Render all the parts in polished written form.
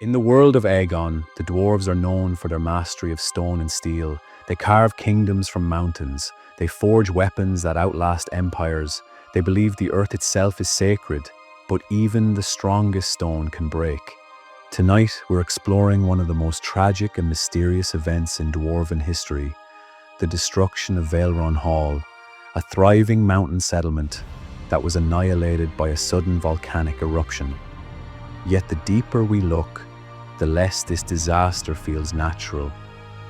In the world of Agon, the dwarves are known for their mastery of stone and steel. They carve kingdoms from mountains. They forge weapons that outlast empires. They believe the earth itself is sacred, but even the strongest stone can break. Tonight, we're exploring one of the most tragic and mysterious events in dwarven history, the destruction of Veilron Hall, a thriving mountain settlement that was annihilated by a sudden volcanic eruption. Yet the deeper we look, the less this disaster feels natural.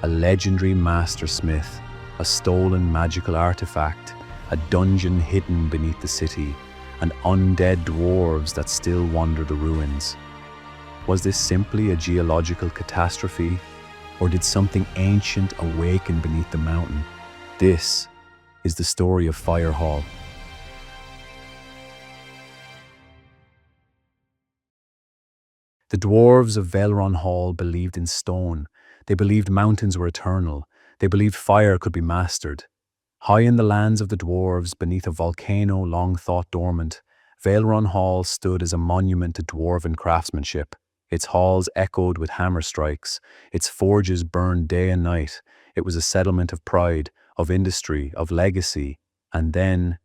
A legendary master smith, a stolen magical artifact, a dungeon hidden beneath the city, and undead dwarves that still wander the ruins. Was this simply a geological catastrophe, or did something ancient awaken beneath the mountain? This is the story of Firehall. The dwarves of Veilron Hall believed in stone. They believed mountains were eternal. They believed fire could be mastered. High in the lands of the dwarves, beneath a volcano long thought dormant, Veilron Hall stood as a monument to dwarven craftsmanship. Its halls echoed with hammer strikes. Its forges burned day and night. It was a settlement of pride, of industry, of legacy. And then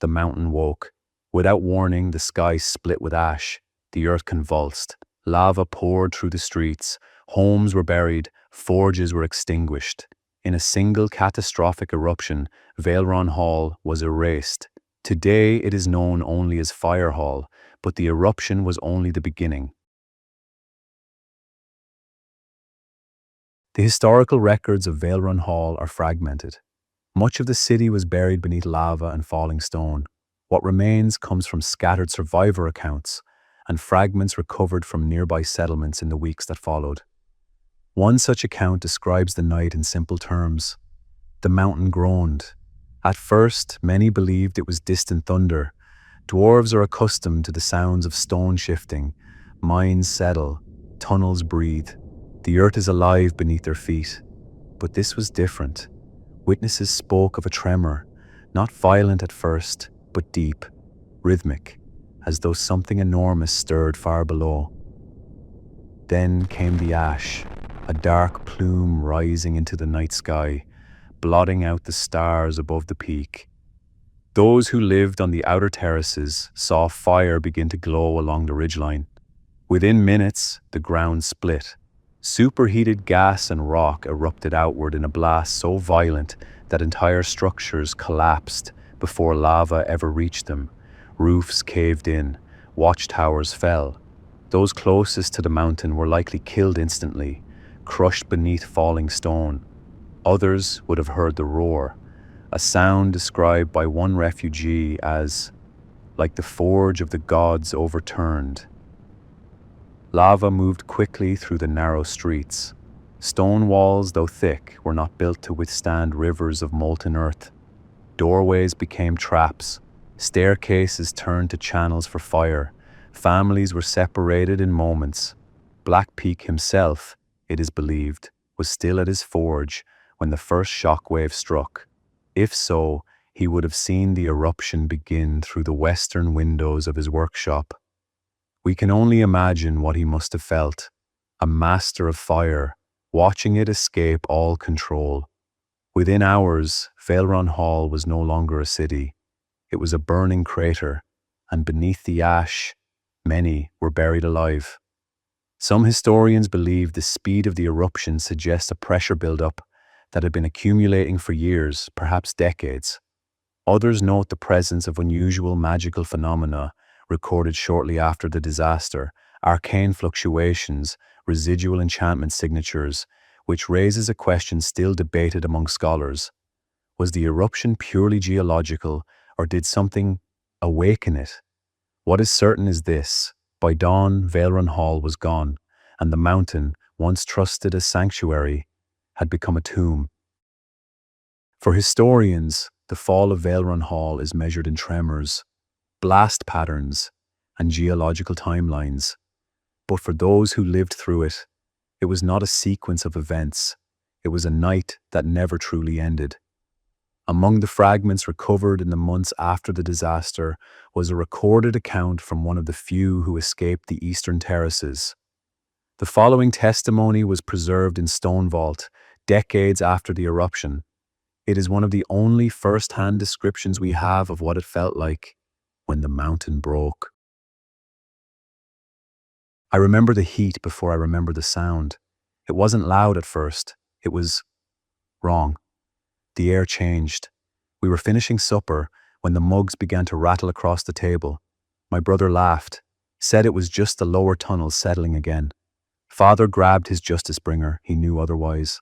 the mountain woke. Without warning, the sky split with ash. The earth convulsed. Lava poured through the streets. Homes were buried. Forges were extinguished. In a single catastrophic eruption, Veilron Hall was erased. Today it is known only as Firehall, but the eruption was only the beginning. The historical records of Veilron Hall are fragmented. Much of the city was buried beneath lava and falling stone. What remains comes from scattered survivor accounts and fragments recovered from nearby settlements in the weeks that followed. One such account describes the night in simple terms. The mountain groaned. At first, many believed it was distant thunder. Dwarves are accustomed to the sounds of stone shifting. Mines settle. Tunnels breathe. The earth is alive beneath their feet. But this was different. Witnesses spoke of a tremor, not violent at first, but deep, rhythmic, as though something enormous stirred far below. Then came the ash, a dark plume rising into the night sky, blotting out the stars above the peak. Those who lived on the outer terraces saw fire begin to glow along the ridgeline. Within minutes, the ground split. Superheated gas and rock erupted outward in a blast so violent that entire structures collapsed before lava ever reached them. Roofs caved in, watchtowers fell. Those closest to the mountain were likely killed instantly, crushed beneath falling stone. Others would have heard the roar, a sound described by one refugee as like the forge of the gods overturned. Lava moved quickly through the narrow streets. Stone walls, though thick, were not built to withstand rivers of molten earth. Doorways became traps. Staircases turned to channels for fire. Families were separated in moments. Black Peak himself, it is believed, was still at his forge when the first shockwave struck. If so, he would have seen the eruption begin through the western windows of his workshop. We can only imagine what he must have felt, a master of fire, watching it escape all control. Within hours, Veilron Hall was no longer a city. It was a burning crater, and beneath the ash, many were buried alive. Some historians believe the speed of the eruption suggests a pressure buildup that had been accumulating for years, perhaps decades. Others note the presence of unusual magical phenomena recorded shortly after the disaster, arcane fluctuations, residual enchantment signatures, which raises a question still debated among scholars. Was the eruption purely geological, or did something awaken it? What is certain is this: by dawn, Veilron Hall was gone, and the mountain, once trusted as sanctuary, had become a tomb. For historians, the fall of Veilron Hall is measured in tremors, blast patterns, and geological timelines. But for those who lived through it, it was not a sequence of events. It was a night that never truly ended. Among the fragments recovered in the months after the disaster was a recorded account from one of the few who escaped the eastern terraces. The following testimony was preserved in stone vault, decades after the eruption. It is one of the only first-hand descriptions we have of what it felt like when the mountain broke. I remember the heat before I remember the sound. It wasn't loud at first. It was wrong. The air changed. We were finishing supper when the mugs began to rattle across the table. My brother laughed, said it was just the lower tunnels settling again. Father grabbed his justice bringer, he knew otherwise.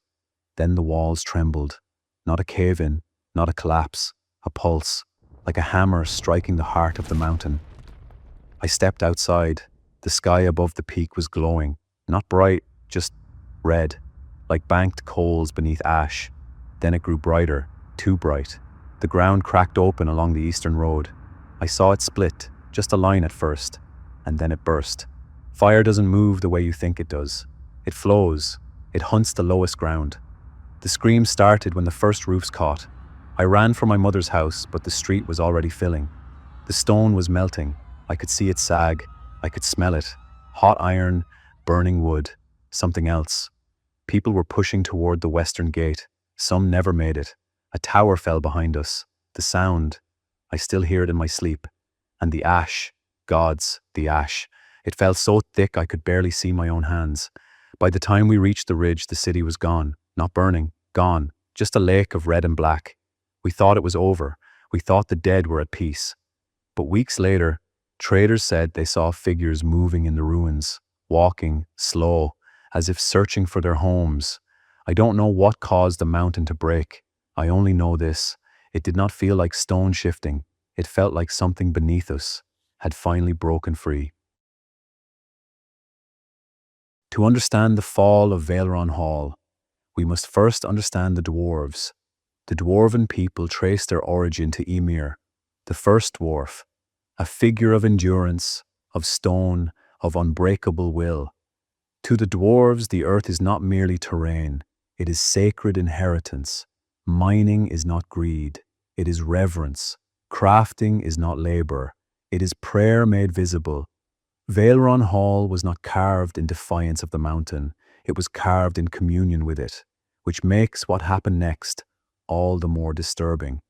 Then the walls trembled. Not a cave-in, not a collapse, a pulse, like a hammer striking the heart of the mountain. I stepped outside. The sky above the peak was glowing, not bright, just red, like banked coals beneath ash. Then it grew brighter, too bright. The ground cracked open along the eastern road. I saw it split, just a line at first, and then it burst. Fire doesn't move the way you think it does. It flows. It hunts the lowest ground. The scream started when the first roofs caught. I ran for my mother's house, but the street was already filling. The stone was melting. I could see it sag. I could smell it. Hot iron, burning wood, something else. People were pushing toward the western gate. Some never made it. A tower fell behind us. The sound, I still hear it in my sleep. And the ash, gods, the ash. It fell so thick I could barely see my own hands. By the time we reached the ridge, the city was gone. Not burning, gone. Just a lake of red and black. We thought it was over. We thought the dead were at peace. But weeks later, traders said they saw figures moving in the ruins, walking, slow, as if searching for their homes. I don't know what caused the mountain to break. I only know this. It did not feel like stone shifting. It felt like something beneath us had finally broken free. To understand the fall of Veilron Hall, we must first understand the dwarves. The dwarven people trace their origin to Ymir, the first dwarf, a figure of endurance, of stone, of unbreakable will. To the dwarves, the earth is not merely terrain, it is sacred inheritance. Mining is not greed, it is reverence. Crafting is not labor, it is prayer made visible. Veilron Hall was not carved in defiance of the mountain, it was carved in communion with it, which makes what happened next all the more disturbing.